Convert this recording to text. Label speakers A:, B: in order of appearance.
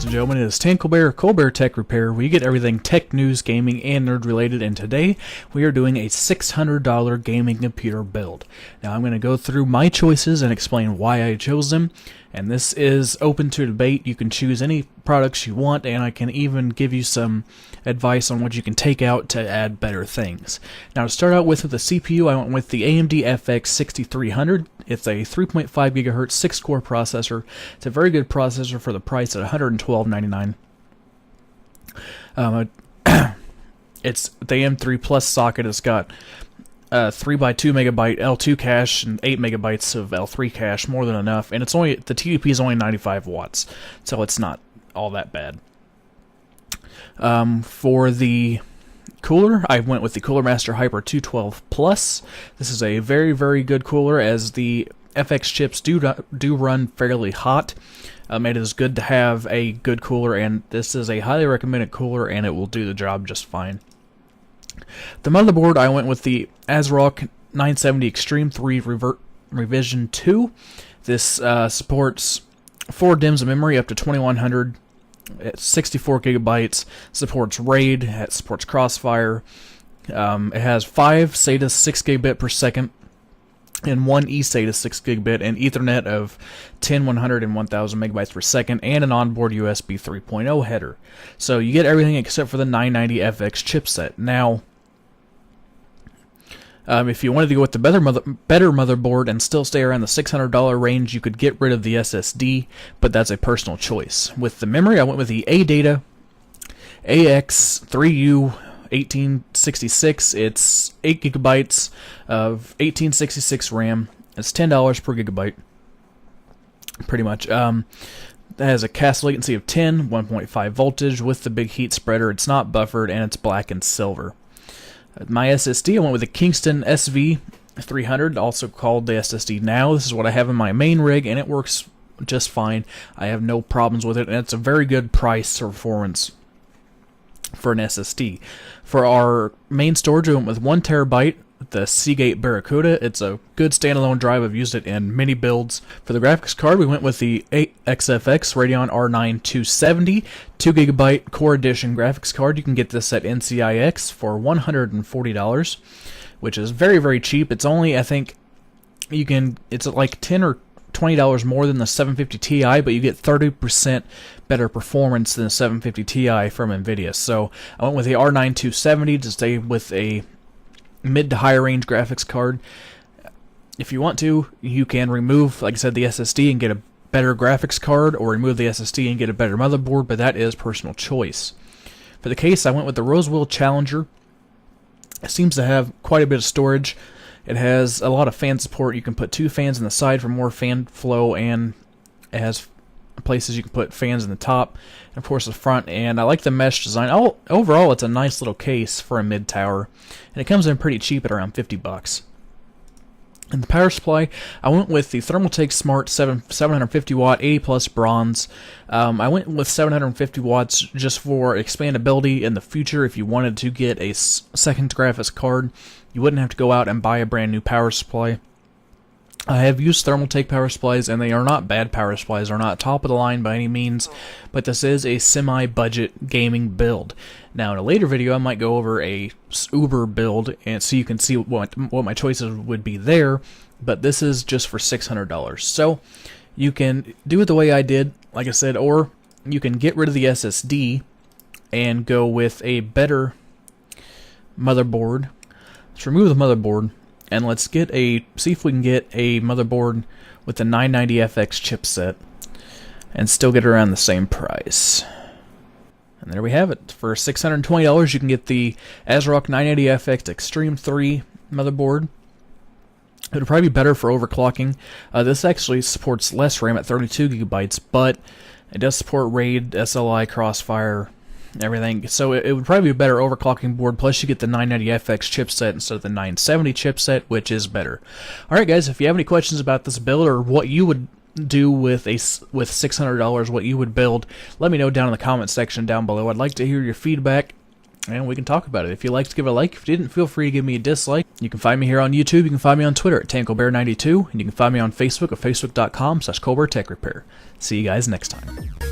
A: and gentlemen, it is Colbert Tech Repair. We get everything tech news, gaming, and nerd related, and today we are doing a $600 gaming computer build. Now I'm going to go through my choices and explain why I chose them, and this is open to debate. You can choose any products you want, and I can even give you some advice on what you can take out to add better things. Now to start out with the CPU, I went with the AMD FX 6300. It's a 3.5 gigahertz 6-core processor. It's a very good processor for the price at $112.99. It's the M3 Plus socket. It's got 3x2 megabyte L2 cache and 8 megabytes of L3 cache, more than enough. And it's only the TDP is only 95 watts, so it's not all that bad. For the cooler, I went with the Cooler Master Hyper 212 Plus. This is a very, very good cooler, as the FX chips do run fairly hot. It is good to have a good cooler, and this is a highly recommended cooler, and it will do the job just fine. The motherboard, I went with the ASRock 970 Extreme 3 Revision 2. This supports 4 DIMMs of memory up to 2100. It's 64 gigabytes, supports RAID, it supports Crossfire, it has 5 SATA 6 gigabit per second, and 1 eSATA 6 gigabit, and Ethernet of 10, 100, and 1000 megabytes per second, and an onboard USB 3.0 header. So you get everything except for the 990 FX chipset. Now, if you wanted to go with the better motherboard and still stay around the $600 range, you could get rid of the SSD, but that's a personal choice. With the memory, I went with the ADATA AX3U 1866. It's 8 gigabytes of 1866 RAM. It's $10 per gigabyte, pretty much. That has a cast latency of 10, 1.5 voltage with the big heat spreader. It's not buffered, and it's black and silver. My SSD, I went with the Kingston SV300, also called the SSD Now. This is what I have in my main rig, and it works just fine. I have no problems with it, and it's a very good price to performance for an SSD. For our main storage, I went with 1 terabyte, the Seagate Barracuda. It's a good standalone drive. I've used it in many builds. For the graphics card, we went with the XFX Radeon R9 270, 2 gigabyte Core Edition graphics card. You can get this at NCIX for $140, which is very, very cheap. It's only, I think, it's like $10 or $20 more than the 750 Ti, but you get 30% better performance than the 750 Ti from NVIDIA. So I went with the R9 270 to stay with a mid to high range graphics card. If you want to, you can remove, like I said, the SSD and get a better graphics card, or remove the SSD and get a better motherboard, but that is personal choice. For the case, I went with the Rosewell Challenger. It seems to have quite a bit of storage. It has a lot of fan support. You can put 2 fans on the side for more fan flow, and it has places you can put fans in the top, and of course the front. And I like the mesh design. Overall, it's a nice little case for a mid tower, and it comes in pretty cheap at around $50. And the power supply, I went with the Thermaltake Smart 750 watt 80 plus bronze. I went with 750 watts just for expandability in the future. If you wanted to get a second graphics card, you wouldn't have to go out and buy a brand new power supply. I have used Thermaltake power supplies, and they are not bad power supplies. They're not top of the line by any means, but this is a semi-budget gaming build. Now, in a later video, I might go over a Uber build, and so you can see what my choices would be there, but this is just for $600. So you can do it the way I did, like I said, or you can get rid of the SSD and go with a better motherboard. Let's remove the motherboard, and let's see if we can get a motherboard with the 990 FX chipset and still get around the same price. And there we have it. For $620, you can get the ASRock 990 FX Extreme 3 motherboard. It would probably be better for overclocking. This actually supports less RAM at 32 gigabytes, but it does support RAID, SLI, Crossfire, everything. So it would probably be a better overclocking board. Plus, you get the 990 FX chipset instead of the 970 chipset, which is better. All right, guys. If you have any questions about this build, or what you would do with $600, what you would build, let me know down in the comment section down below. I'd like to hear your feedback, and we can talk about it. If you liked, give it a like. If you didn't, feel free to give me a dislike. You can find me here on YouTube. You can find me on Twitter at TankoBear92, and you can find me on Facebook at facebook.com/ColbertTechRepair. See you guys next time.